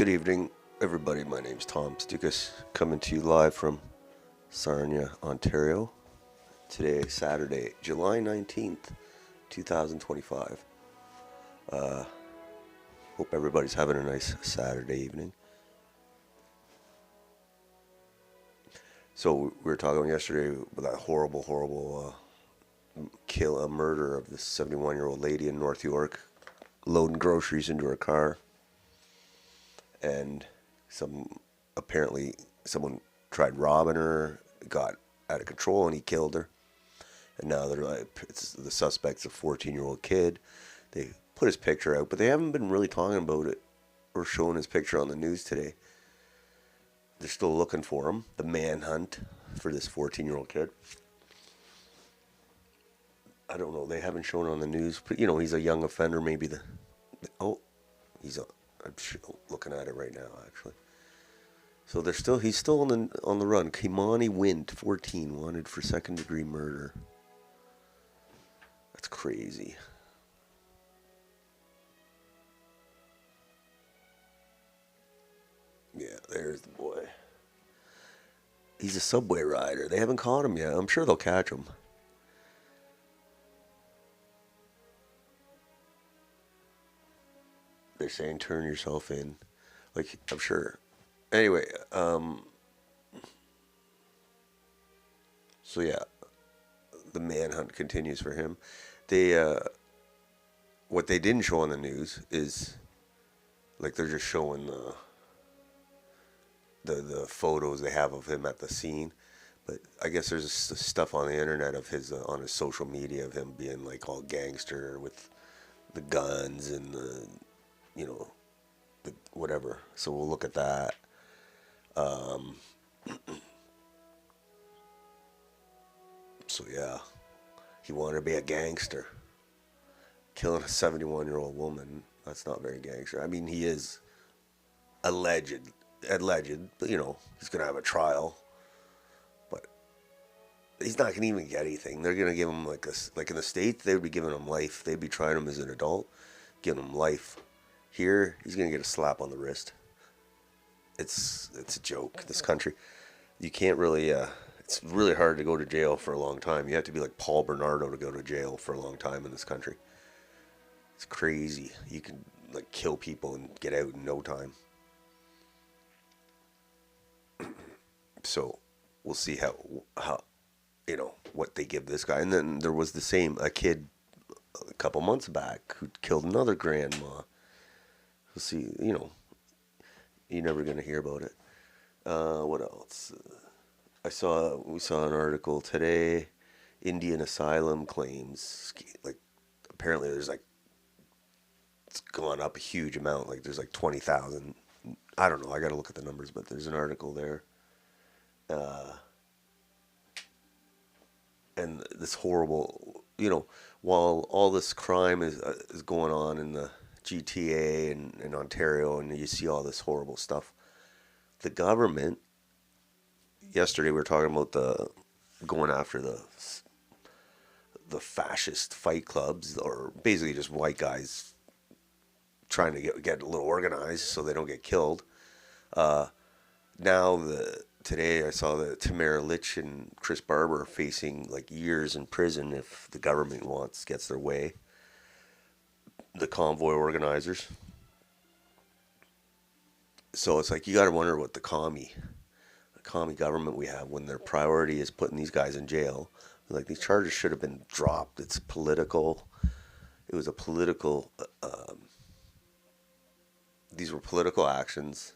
Good evening, everybody. My name's Tom Stoukas, coming to you live from Sarnia, Ontario. Today is Saturday, July 19th, 2025. Hope everybody's having a nice Saturday evening. So we were talking yesterday about that horrible murder of this 71-year-old lady in North York, loading groceries into her car, and apparently someone tried robbing her, got out of control, and he killed her. And now they're like, the suspect's a 14-year-old kid. They put his picture out, but they haven't been really talking about it or showing his picture on the news today. They're still looking for him. The manhunt for this 14-year-old kid. I don't know. They haven't shown it on the news, but he's a young offender. Maybe I'm looking at it right now, actually. So he's still on the run. Kymani Wint, 14, wanted for second-degree murder. That's crazy. Yeah, there's the boy. He's a subway rider. They haven't caught him yet. I'm sure they'll catch him. They're saying turn yourself in. Like, I'm sure. Anyway, so yeah, the manhunt continues for him. What they didn't show on the news is, like, they're just showing the photos they have of him at the scene. But I guess there's stuff on the internet of his on his social media of him being like all gangster with the guns and the whatever. So we'll look at that. So yeah, he wanted to be a gangster. Killing a 71-year-old woman, that's not very gangster. I mean, he is alleged, but he's going to have a trial. But he's not going to even get anything. They're going to give him like in the States, they would be giving him life. They'd be trying him as an adult, giving him life. Here, he's going to get a slap on the wrist. It's a joke, this country. You can't really, it's really hard to go to jail for a long time. You have to be like Paul Bernardo to go to jail for a long time in this country. It's crazy. You can like kill people and get out in no time. So we'll see how what they give this guy. And then there was a kid a couple months back who killed another grandma. We'll see. You're never gonna hear about it. What else? We saw an article today. Indian asylum claims, like, apparently there's like, it's gone up a huge amount. Like there's like 20,000. I don't know. I got to look at the numbers, but there's an article there. And this horrible, while all this crime is going on in the GTA and in Ontario, and you see all this horrible stuff, the government. Yesterday we were talking about going after the fascist fight clubs, or basically just white guys trying to get a little organized so they don't get killed. Today I saw that Tamara, Lich, and Barber facing like years in prison if the government gets their way. The convoy organizers. So it's like you got to wonder what the commie government we have, when their priority is putting these guys in jail. Like, these charges should have been dropped. It's political. It was a political. These were political actions,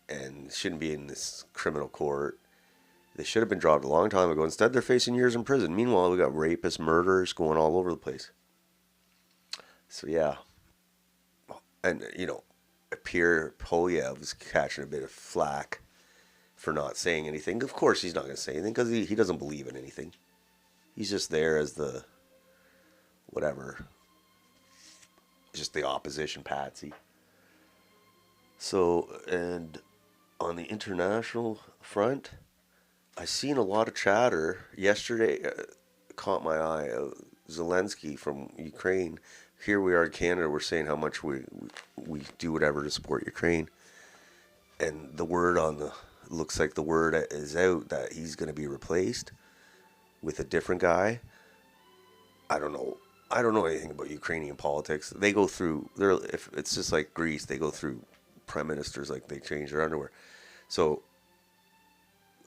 and shouldn't be in this criminal court. They should have been dropped a long time ago. Instead, they're facing years in prison. Meanwhile, we got rapists, murderers going all over the place. So yeah, and Pierre Polyev is catching a bit of flack for not saying anything. Of course, he's not going to say anything because he doesn't believe in anything. He's just there as the whatever, just the opposition patsy. So, and on the international front, I seen a lot of chatter yesterday. Caught my eye. Zelensky from Ukraine here we are in Canada, we're saying how much we do whatever to support Ukraine. And the word looks like the word is out that he's going to be replaced with a different guy. I don't know. I don't know anything about Ukrainian politics. They go through, if it's just like Greece, they go through prime ministers like they change their underwear. So,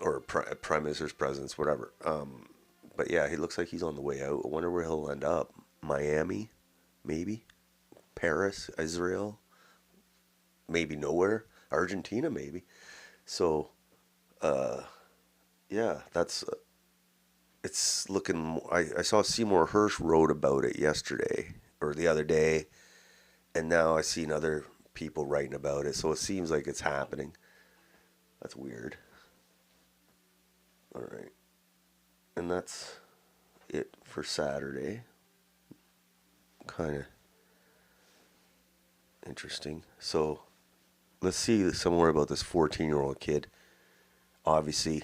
or prime ministers, presidents, whatever. But yeah, he looks like he's on the way out. I wonder where he'll end up. Miami, maybe. Paris, Israel, maybe nowhere. Argentina, maybe. So, yeah, it's looking. I saw Seymour Hersh wrote about it yesterday or the other day, and now I seen other people writing about it. So it seems like it's happening. That's weird. All right, and that's it for Saturday. Kind of interesting. So let's see some more about this 14-year-old kid. Obviously,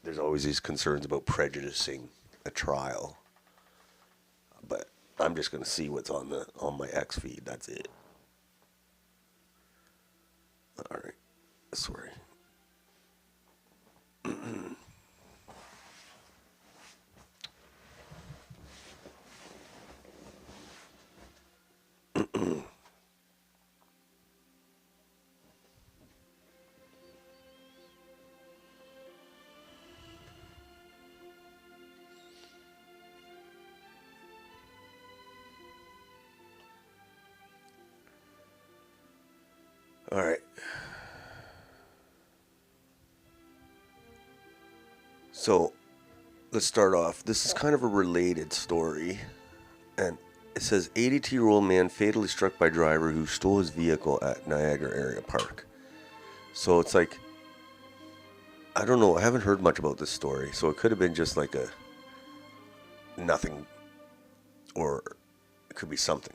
there's always these concerns about prejudicing a trial, but I'm just gonna see what's on my X feed. That's it. All right, sorry. All right. So let's start off. This is kind of a related story, and it says 82-year-old man fatally struck by driver who stole his vehicle at Niagara area park. So it's like, I don't know. I haven't heard much about this story, so it could have been just like a nothing, or it could be something.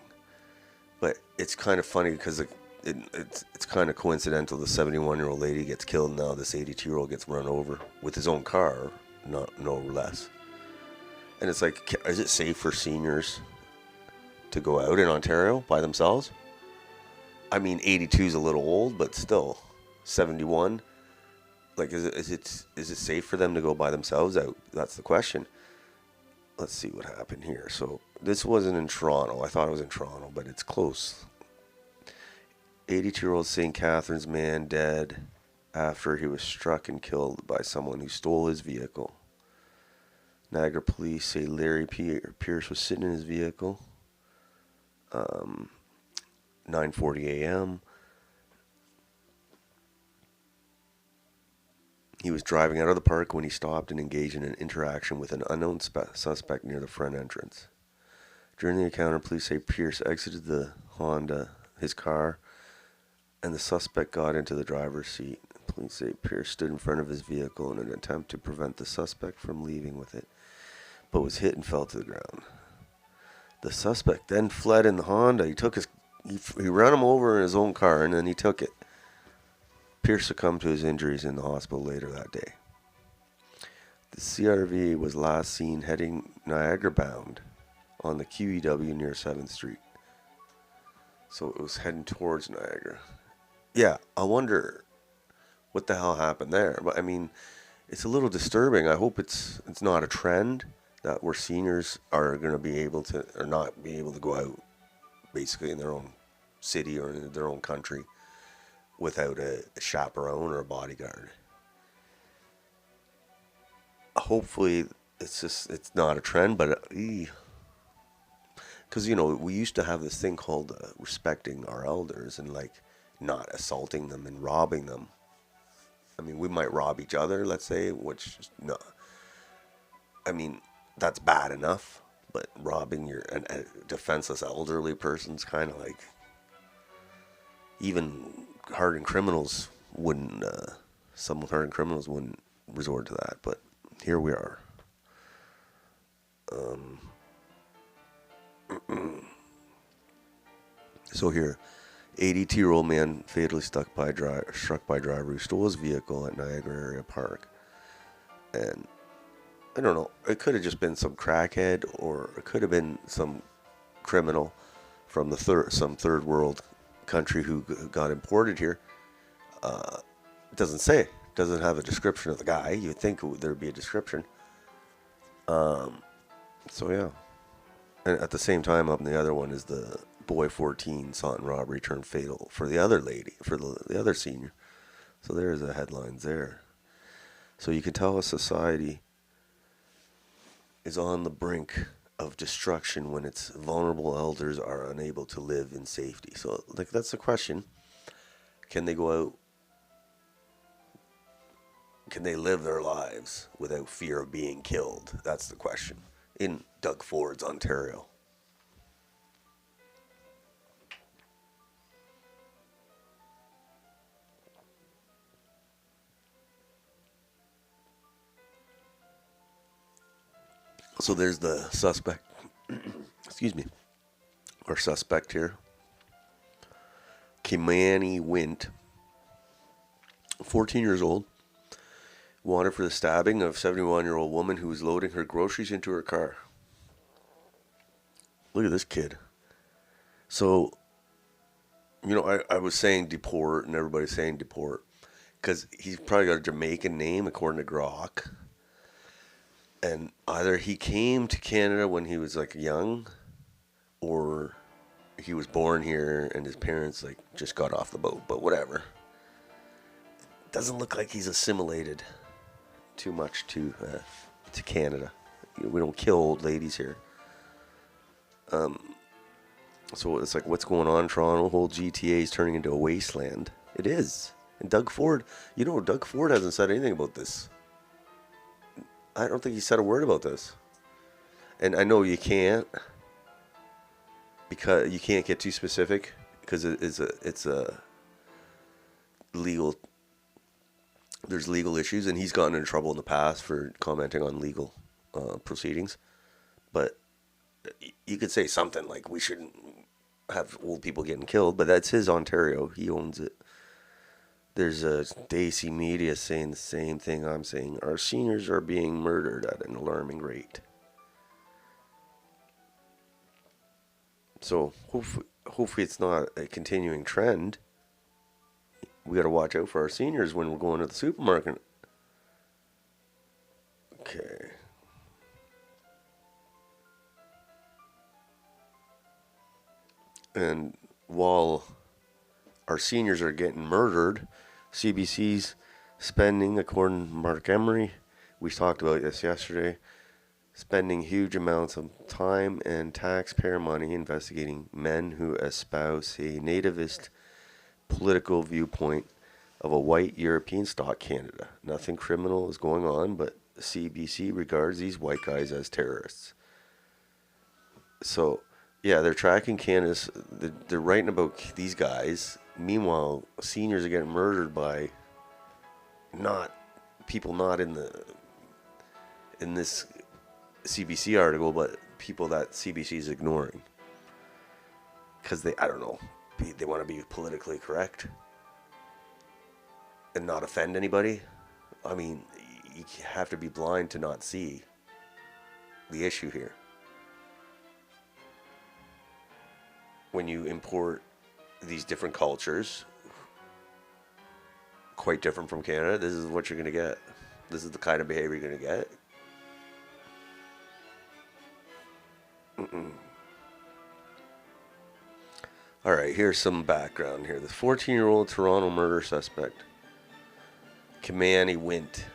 But it's kind of funny because it's kind of coincidental. The 71-year-old lady gets killed, and now this 82-year-old gets run over with his own car, no less. And it's like, is it safe for seniors to go out in Ontario by themselves? I mean, 82 is a little old, but still, 71. Like, is it safe for them to go by themselves out? That's the question. Let's see what happened here. So this wasn't in Toronto. I thought it was in Toronto, but it's close. 82-year-old St. Catharines man dead after he was struck and killed by someone who stole his vehicle. Niagara police say Larry Pierce was sitting in his vehicle. 9:40 a.m. He was driving out of the park when he stopped and engaged in an interaction with an unknown suspect near the front entrance. During the encounter, police say Pierce exited the Honda, his car, and the suspect got into the driver's seat. Police say Pierce stood in front of his vehicle in an attempt to prevent the suspect from leaving with it, but was hit and fell to the ground. The suspect then fled in the Honda. He ran him over in his own car, and then he took it. Pierce succumbed to his injuries in the hospital later that day. The CRV was last seen heading Niagara bound on the QEW near 7th Street. So it was heading towards Niagara. Yeah, I wonder what the hell happened there. But I mean, it's a little disturbing. I hope it's not a trend that where seniors are going to be able to, or not be able to go out basically in their own city or in their own country without a chaperone or a bodyguard. Hopefully it's not a trend, but because we used to have this thing called respecting our elders and like not assaulting them and robbing them. I mean, we might rob each other, let's say, which no, I mean that's bad enough, but robbing a defenseless elderly person's kind of like, even hardened criminals wouldn't. Some hardened criminals wouldn't resort to that, but here we are. So here, 82-year-old man fatally struck by driver who stole his vehicle at Niagara area park, and I don't know. It could have just been some crackhead, or it could have been some criminal from some third world country who got imported here. It doesn't say. It doesn't have a description of the guy. You'd think there'd be a description. So yeah. And at the same time, up in the other one is the boy 14 sought in robbery turned fatal for the other lady, for the other senior. So there's the headlines there. So you can tell a society is on the brink of destruction when its vulnerable elders are unable to live in safety. So like that's the question. Can they go out? Can they live their lives without fear of being killed? That's the question. In Doug Ford's Ontario. So there's the suspect. Excuse me. Our suspect here. Kymani Wint, 14 years old, wanted for the stabbing of 71-year-old woman who was loading her groceries into her car. Look at this kid. So, I was saying deport, and everybody's saying deport, because he's probably got a Jamaican name, according to Grok. And either he came to Canada when he was like young, or he was born here and his parents like just got off the boat. But whatever. Doesn't look like he's assimilated too much to Canada. We don't kill old ladies here. So it's like, what's going on, Toronto? Whole GTA is turning into a wasteland. It is. And Doug Ford, Doug Ford hasn't said anything about this. I don't think he said a word about this. And I know you can't, because you can't get too specific, because it's a legal, there's legal issues, and he's gotten in trouble in the past for commenting on legal proceedings. But you could say something like, we shouldn't have old people getting killed, but that's his Ontario. He owns it. There's a Daisy Media saying the same thing I'm saying. Our seniors are being murdered at an alarming rate. So hopefully it's not a continuing trend. We got to watch out for our seniors when we're going to the supermarket. Okay. And while our seniors are getting murdered, CBC's spending, according to Mark Emery, we talked about this yesterday, spending huge amounts of time and taxpayer money investigating men who espouse a nativist political viewpoint of a white European stock Canada. Nothing criminal is going on, but CBC regards these white guys as terrorists. So, yeah, they're tracking Canada's, they're writing about these guys. Meanwhile, seniors are getting murdered by people not in this CBC article, but people that CBC is ignoring. Because they want to be politically correct and not offend anybody. I mean, you have to be blind to not see the issue here. When you import these different cultures, quite different from Canada, this is what you're going to get. This is the kind of behavior you're going to get. All right, here's some background here. The 14-year-old Toronto murder suspect, Kymani Wint.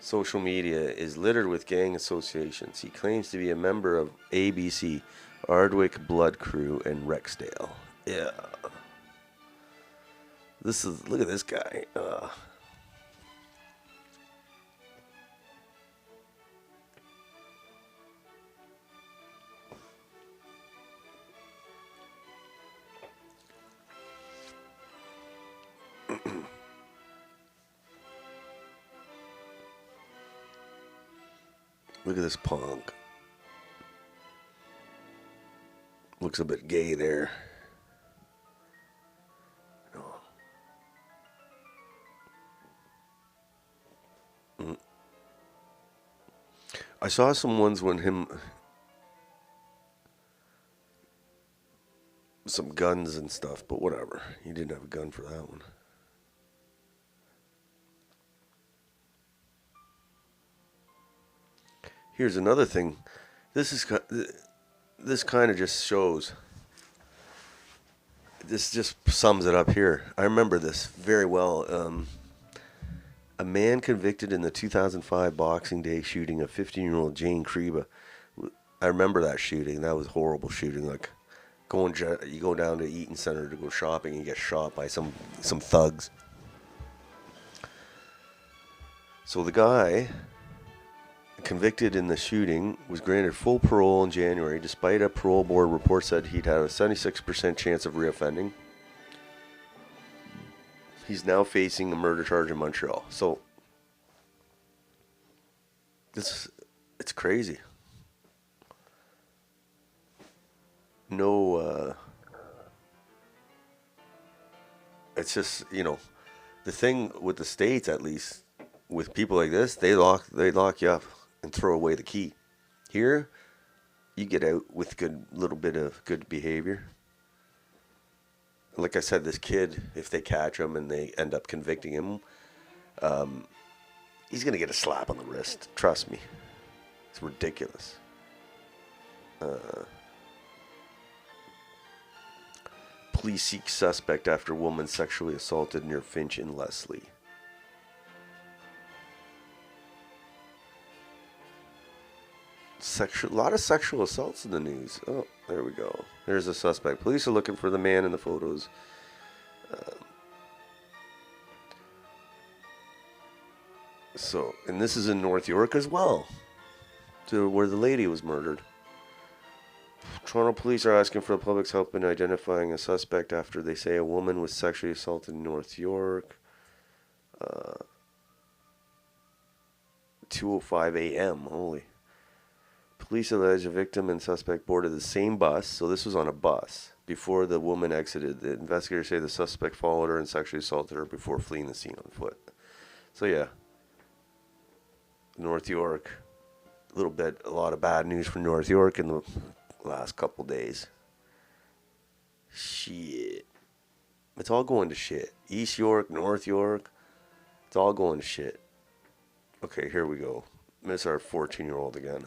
Social media is littered with gang associations. He claims to be a member of ABC, Ardwick Blood Crew, and Rexdale. Yeah. Look at this guy. Look at this punk. Looks a bit gay there. I saw some ones when him some guns and stuff, but whatever. He didn't have a gun for that one. Here's another thing. This kind of just shows. This just sums it up here. I remember this very well. A man convicted in the 2005 Boxing Day shooting of 15-year-old Jane Kreba. I remember that shooting. That was a horrible shooting. Like you go down to Eaton Center to go shopping and you get shot by some thugs. So the guy convicted in the shooting was granted full parole in January, despite a parole board report said he'd have a 76% chance of reoffending. He's now facing a murder charge in Montreal. So it's crazy. No, it's just, the thing with the States, at least, with people like this, they lock you up and throw away the key. Here, you get out with little bit of good behavior. Like I said, this kid, if they catch him and they end up convicting him, he's going to get a slap on the wrist. Trust me. It's ridiculous. Police seek suspect after woman sexually assaulted near Finch in Leslie. A lot of sexual assaults in the news. Oh, there we go. There's a suspect. Police are looking for the man in the photos. And this is in North York as well, to where the lady was murdered. Toronto police are asking for the public's help in identifying a suspect after they say a woman was sexually assaulted in North York. 2:05 a.m. Holy. Police allege a victim and suspect boarded the same bus, so this was on a bus, before the woman exited. The investigators say the suspect followed her and sexually assaulted her before fleeing the scene on foot. So yeah, North York, a lot of bad news from North York in the last couple days. Shit. It's all going to shit. East York, North York, it's all going to shit. Okay, here we go. Miss our 14-year-old again.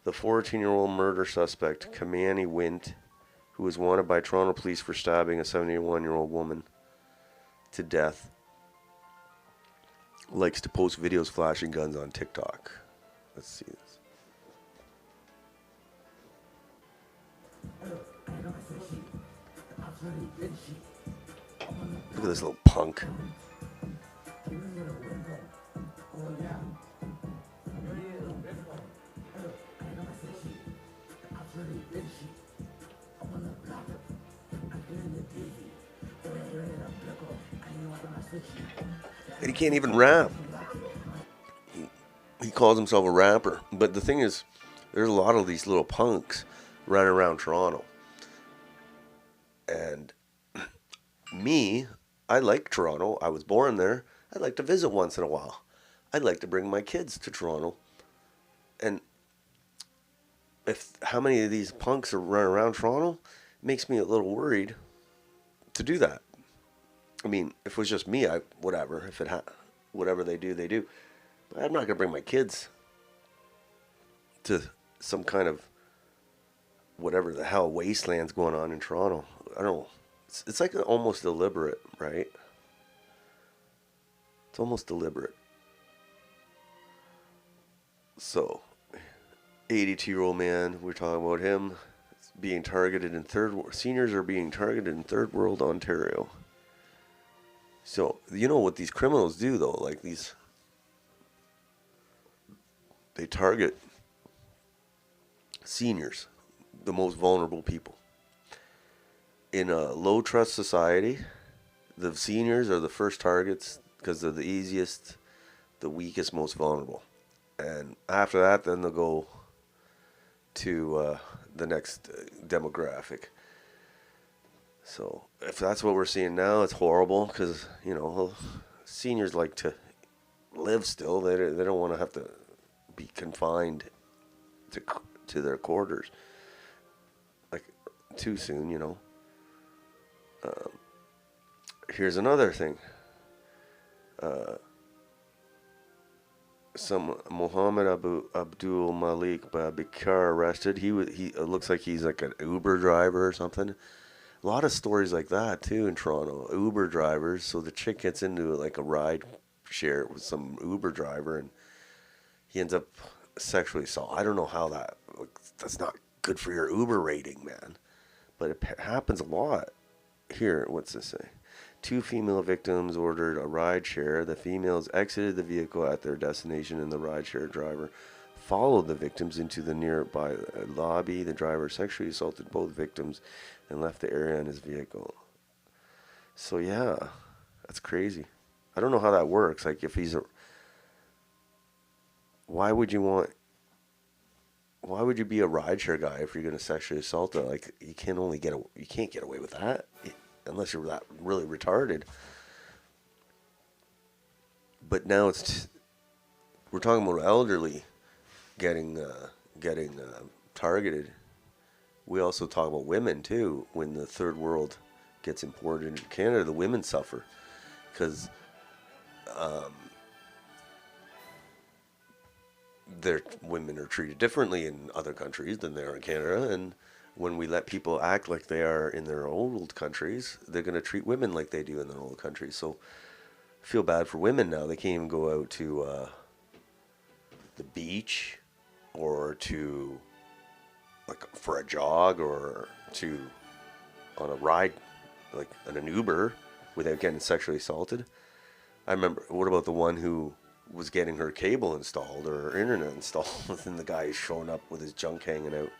The 14-year-old murder suspect, Kymani Wint, who was wanted by Toronto police for stabbing a 71-year-old woman to death, likes to post videos flashing guns on TikTok. Let's see this. Look at this little punk. And he can't even rap. He calls himself a rapper. But the thing is, there's a lot of these little punks running around Toronto. And me, I like Toronto. I was born there. I'd like to visit once in a while. I'd like to bring my kids to Toronto. And how many of these punks are running around Toronto, makes me a little worried to do that. I mean, if it was just me, whatever. Whatever they do, they do. But I'm not going to bring my kids to some kind of whatever the hell wasteland's going on in Toronto. I don't know. It's like almost deliberate, right? It's almost deliberate. So, 82-year-old man, we're talking about him being targeted in seniors are being targeted in third world Ontario. So, you know what these criminals do, though? Like they target seniors, the most vulnerable people. In a low trust society, the seniors are the first targets because they're the easiest, the weakest, most vulnerable. And after that, then they'll go to the next demographic. So if that's what we're seeing now, it's horrible because, seniors like to live still. They don't want to have to be confined to their quarters like too soon, Here's another thing. Some Mohammed Abdul Malik Bakar arrested. He it looks like he's like an Uber driver or something. A lot of stories like that too in Toronto. Uber drivers. So the chick gets into like a ride share with some Uber driver, and he ends up sexually assaulted. I don't know how that's not good for your Uber rating, man. But it happens a lot. Here, what's this say? 2 female victims ordered a ride share. The females exited the vehicle at their destination, and the ride share driver followed the victims into the nearby lobby. The driver sexually assaulted both victims and left the area in his vehicle. So yeah, that's crazy. I don't know how that works. Like if why would you be a rideshare guy if you're going to sexually assault her? Like you can't get away with that unless you're that really retarded. But now we're talking about elderly getting targeted. We also talk about women too. When the third world gets imported into Canada, the women suffer because their women are treated differently in other countries than they are in Canada, and when we let people act like they are in their old countries, they're going to treat women like they do in their old countries. So I feel bad for women now. They can't even go out to the beach or to like for a jog or to on a ride like on an Uber without getting sexually assaulted. I remember, what about the one who was getting her cable installed or her internet installed and the guy is showing up with his junk hanging out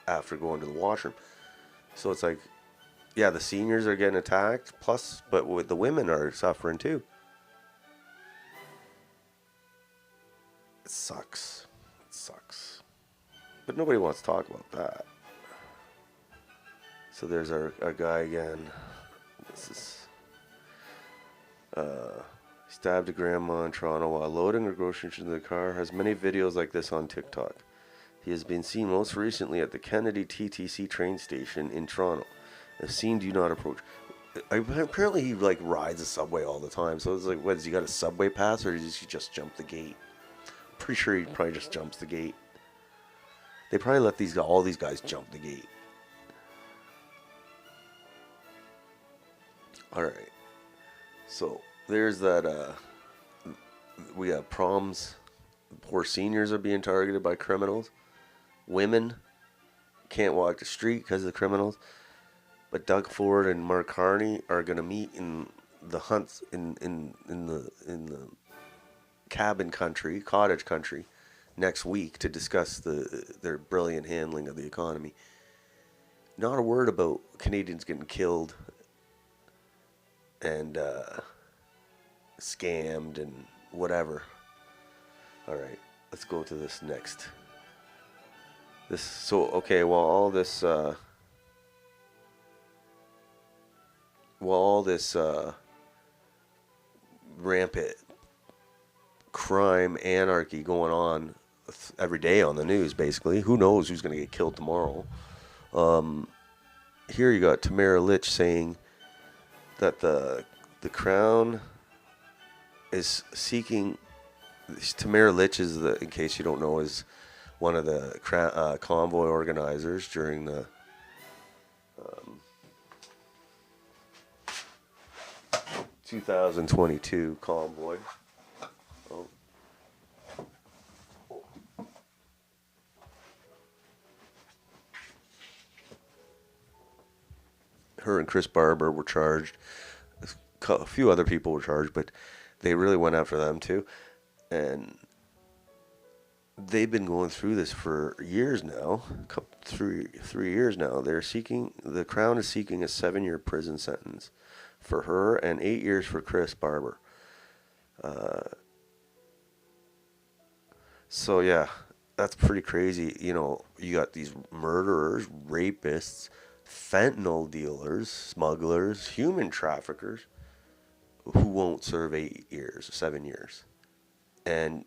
after going to the washroom? So it's like, yeah, the seniors are getting attacked, but the women are suffering too. It sucks. But nobody wants to talk about that. So there's our guy again. This is stabbed a grandma in Toronto while loading her groceries into the car. Has many videos like this on TikTok. He has been seen most recently at the Kennedy TTC train station in Toronto. A scene do not approach. Apparently he like rides the subway all the time. So it's like, what, has he got a subway pass or does he just jump the gate? Pretty sure he probably just jumps the gate. They probably let all these guys jump the gate. All right. So there's that. We have proms. Poor seniors are being targeted by criminals. Women can't walk the street because of the criminals. But Doug Ford and Mark Carney are going to meet in the hunts in the cottage country, next week to discuss their brilliant handling of the economy. Not a word about Canadians getting killed and scammed and whatever. All right, let's go to this next. While all this rampant crime, anarchy going on every day on the news, basically. Who knows who's going to get killed tomorrow? Here you got Tamara Lich saying that the Crown is seeking. Tamara Lich is in case you don't know, is one of the convoy organizers during the 2022 convoy. Oh. Her and Chris Barber were charged. A few other people were charged, but they really went after them too. And they've been going through this for years now, 3 years now. The Crown is seeking a 7-year prison sentence for her and 8 years for Chris Barber. So yeah, that's pretty crazy. You know, you got these murderers, rapists, fentanyl dealers, smugglers, human traffickers who won't serve 8 years, 7 years. And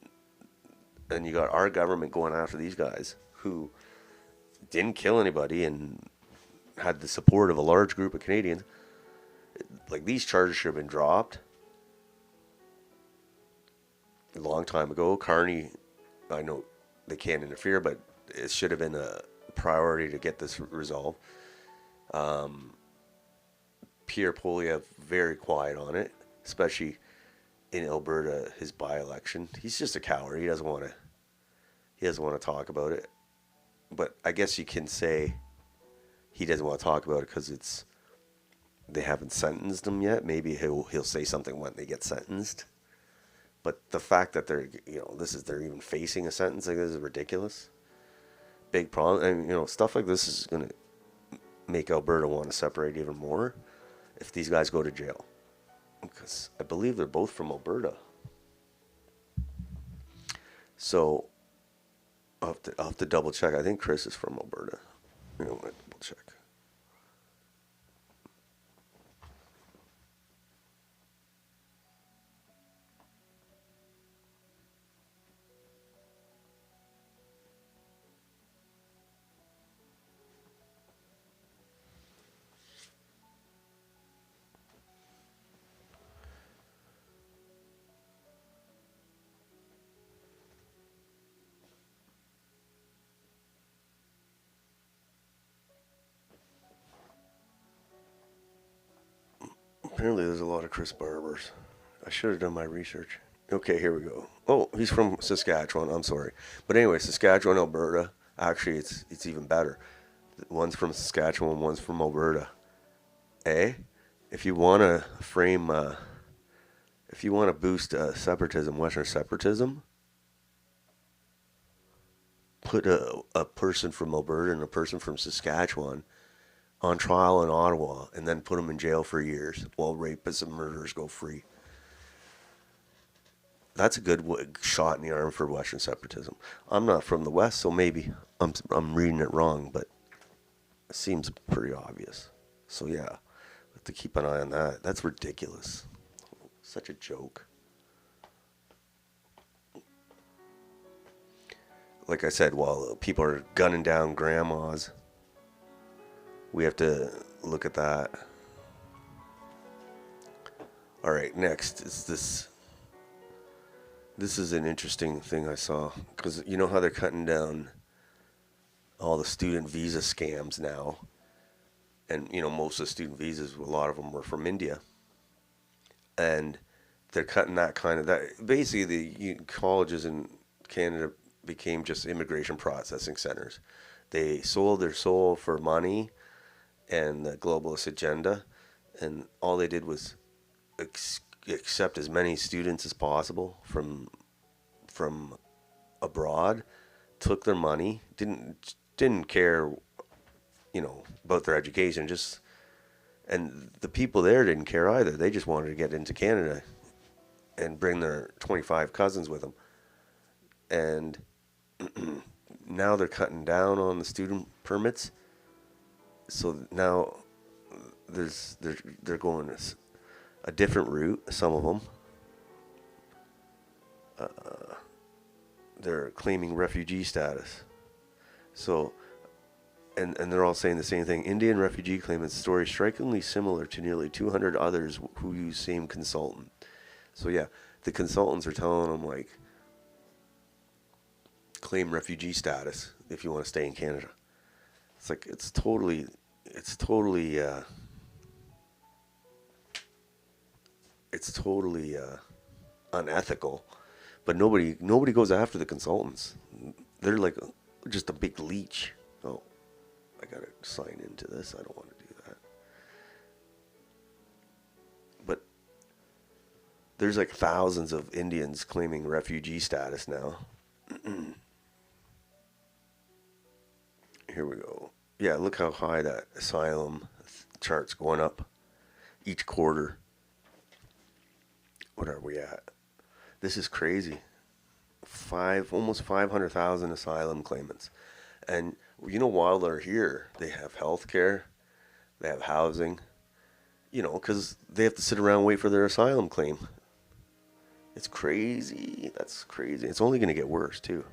you got our government going after these guys who didn't kill anybody and had the support of a large group of Canadians. Like, these charges should have been dropped a long time ago. Carney, I know they can't interfere, but it should have been a priority to get this resolved. Pierre Poilievre, very quiet on it, especially in Alberta, his by-election. He's just a coward. He doesn't want to. He doesn't want to talk about it. But I guess you can say he doesn't want to talk about it because they haven't sentenced him yet. Maybe he'll say something when they get sentenced. But the fact that they're they're even facing a sentence like this is ridiculous. Big problem. And stuff like this is gonna make Alberta want to separate even more if these guys go to jail. Because I believe they're both from Alberta. So I'll have to double check. I think Chris is from Alberta. I'll double check. Apparently there's a lot of Chris Barbers. I should have done my research. Okay, here we go. Oh, he's from Saskatchewan. I'm sorry. But anyway, Saskatchewan, Alberta. Actually, it's even better. One's from Saskatchewan, one's from Alberta. If you want to frame, if you want to boost separatism, Western separatism, put a person from Alberta and a person from Saskatchewan on trial in Ottawa and then put them in jail for years while rapists and murderers go free. That's a good shot in the arm for Western separatism. I'm not from the West, so maybe I'm reading it wrong, but it seems pretty obvious. So yeah, have to keep an eye on that. That's ridiculous. Such a joke. Like I said, while people are gunning down grandmas, we have to look at that. All right, next is this. This is an interesting thing I saw, because you know how they're cutting down all the student visa scams now, and most of the student visas, a lot of them were from India, and they're cutting that. Basically, the colleges in Canada became just immigration processing centers. They sold their soul for money and the globalist agenda, and all they did was accept as many students as possible from abroad, took their money, didn't care, about their education, and the people there didn't care either. They just wanted to get into Canada and bring their 25 cousins with them. And now they're cutting down on the student permits. So now they're going a different route. Some of them, they're claiming refugee status. So, and they're all saying the same thing. Indian refugee claimants' story strikingly similar to nearly 200 others who use same consultant. So yeah, the consultants are telling them, like, claim refugee status if you want to stay in Canada. It's like it's totally unethical. But nobody goes after the consultants. They're like just a big leech. Oh, I gotta sign into this. I don't want to do that. But there's like thousands of Indians claiming refugee status now. Here we go. Yeah, look how high that asylum chart's going up each quarter. What are we at? This is crazy. Almost 500,000 asylum claimants. And while they're here, they have health care, they have housing, because they have to sit around and wait for their asylum claim. It's crazy. That's crazy. It's only going to get worse, too.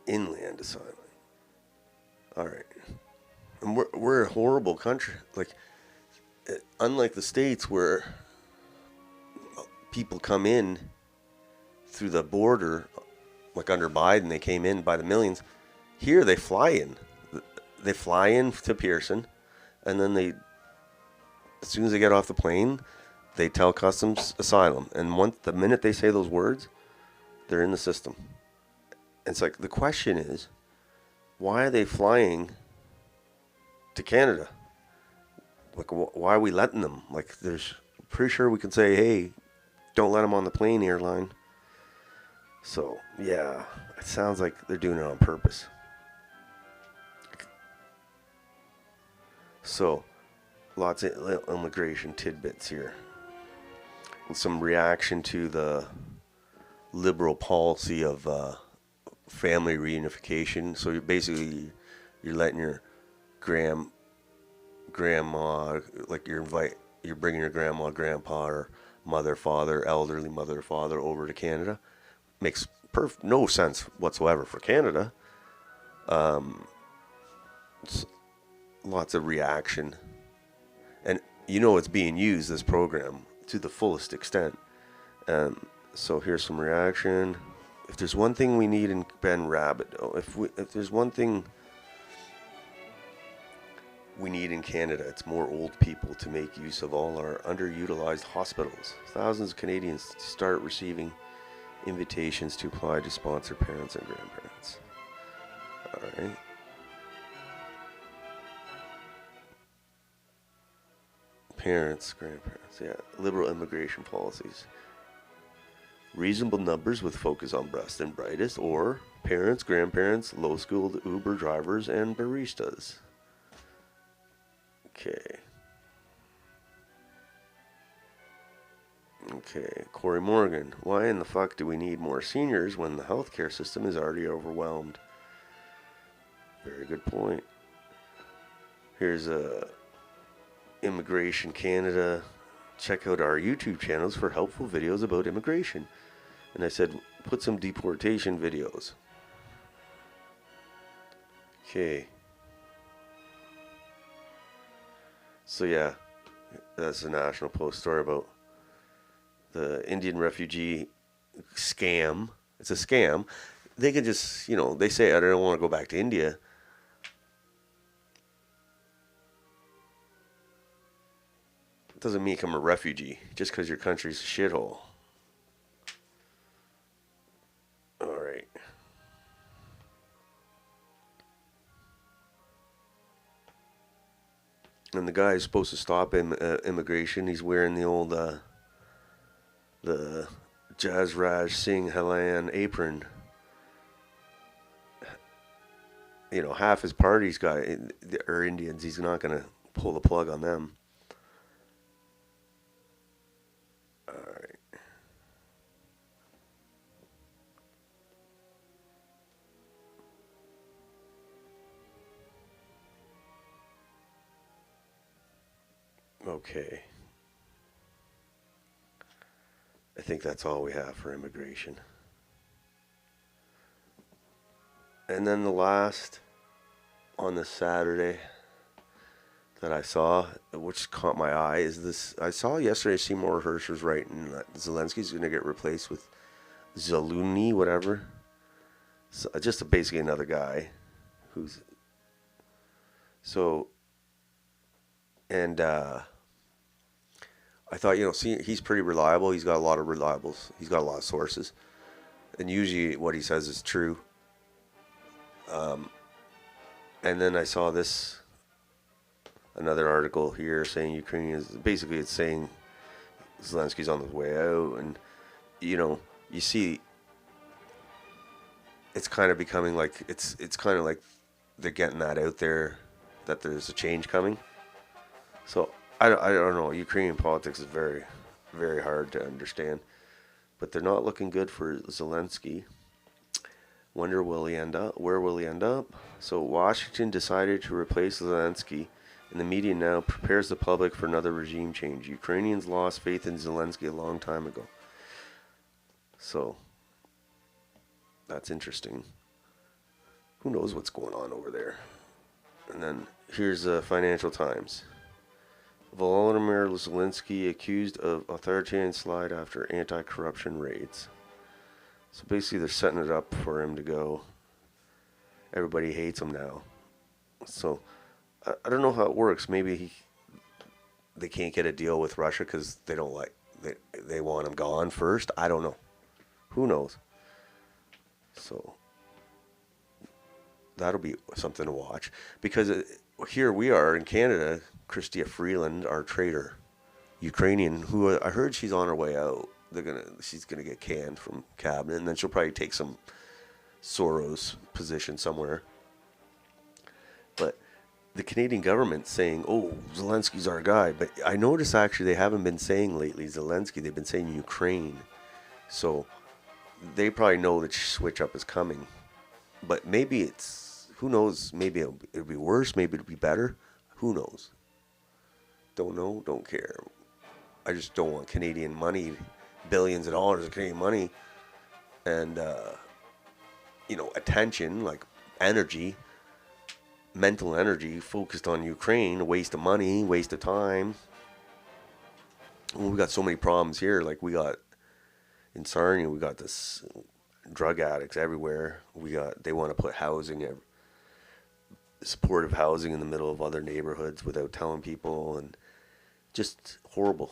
Inland asylum. All right. And we're a horrible country. Like, unlike the States where people come in through the border, like under Biden, they came in by the millions. Here they fly in. They fly in to Pearson, and then as soon as they get off the plane, they tell customs asylum. And the minute they say those words, they're in the system. It's like, the question is, why are they flying to Canada? Like, why are we letting them? Like, pretty sure we can say, hey, don't let them on the plane, airline. So, yeah, it sounds like they're doing it on purpose. So, lots of immigration tidbits here. And some reaction to the liberal policy of family reunification. So you're letting your grandma, like you're bringing your grandma, grandpa, or mother, father, elderly mother, father over to Canada. Makes no sense whatsoever for Canada. Lots of reaction, and it's being used, this program, to the fullest extent. So here's some reaction. If there's one thing we need in Ben Rabbit, if there's one thing we need in Canada, it's more old people to make use of all our underutilized hospitals. Thousands of Canadians start receiving invitations to apply to sponsor parents and grandparents. All right. Parents, grandparents, yeah. Liberal immigration policies. Reasonable numbers with focus on best and brightest, or parents, grandparents, low-skilled Uber drivers, and baristas. Okay, Corey Morgan. Why in the fuck do we need more seniors when the healthcare system is already overwhelmed? Very good point. Here's Immigration Canada. Check out our YouTube channels for helpful videos about immigration. And I said, put some deportation videos. Okay. So yeah, that's a National Post story about the Indian refugee scam. It's a scam. They can just, they say, I don't want to go back to India. It doesn't mean I'm a refugee just because your country's a shithole. All right. And the guy who's supposed to stop immigration, he's wearing the old the Jazraj Singh Halan apron. Half his party's got are Indians. He's not going to pull the plug on them. All right. Okay. I think that's all we have for immigration. And then the last on this Saturday that I saw, which caught my eye, is this. I saw yesterday Seymour Hersh was writing that Zelensky's going to get replaced with Zelensky, whatever. So just basically another guy who's. So. And I thought, he's pretty reliable. He's got a lot of reliables. He's got a lot of sources. And usually what he says is true. And then I saw another article here saying Ukrainians, basically it's saying Zelensky's on his way out. And, you see, it's kind of becoming like, it's kind of like they're getting that out there, that there's a change coming. So I don't know. Ukrainian politics is very, very hard to understand, but they're not looking good for Zelensky. Wonder where will he end up? So Washington decided to replace Zelensky, and the media now prepares the public for another regime change. Ukrainians lost faith in Zelensky a long time ago. So that's interesting. who knows what's going on over there. And then here's Financial Times. Volodymyr Zelensky accused of authoritarian slide after anti-corruption raids. So basically they're setting it up for him to go. Everybody hates him now. So I don't know how it works. Maybe they can't get a deal with Russia because they don't like, they want him gone first. I don't know. Who knows? So that'll be something to watch. Because here we are in Canada, Chrystia Freeland, our traitor, Ukrainian, who I heard she's on her way out. She's gonna get canned from cabinet, and then she'll probably take some Soros position somewhere. But the Canadian government's saying, "Oh, Zelensky's our guy," but I notice actually they haven't been saying lately Zelensky. They've been saying Ukraine, so they probably know that switch up is coming. But maybe it's, who knows? Maybe it'll be worse. Maybe it'll be better. Who knows? Don't know. Don't care. I just don't want Canadian money, billions of dollars of Canadian money, and attention, like energy, mental energy focused on Ukraine. A waste of money, waste of time. Well, we got so many problems here. Like we got in Sarnia, we got this drug addicts everywhere. They want to put supportive housing in the middle of other neighborhoods without telling people, and just horrible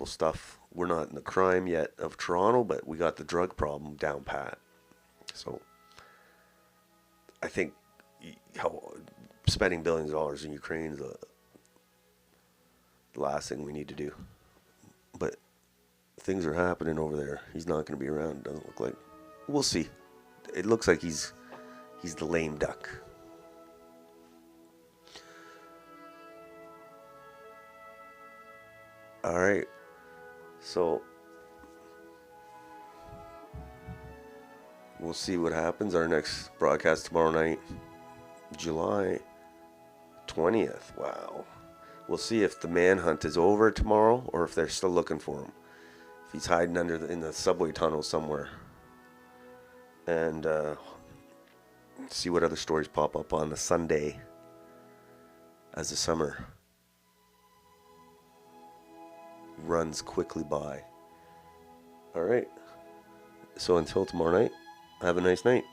stuff. We're not in the crime yet of Toronto, but we got the drug problem down pat. So I think how spending billions of dollars in Ukraine is the last thing we need to do. But things are happening over there. He's not going to be around. Doesn't look like. We'll see. It looks like he's the lame duck. All right. So we'll see what happens. Our next broadcast tomorrow night, July 20th. Wow. We'll see if the manhunt is over tomorrow or if they're still looking for him. If he's hiding in the subway tunnel somewhere. And see what other stories pop up on the Sunday as the summer runs quickly by. All right. So until tomorrow night, have a nice night.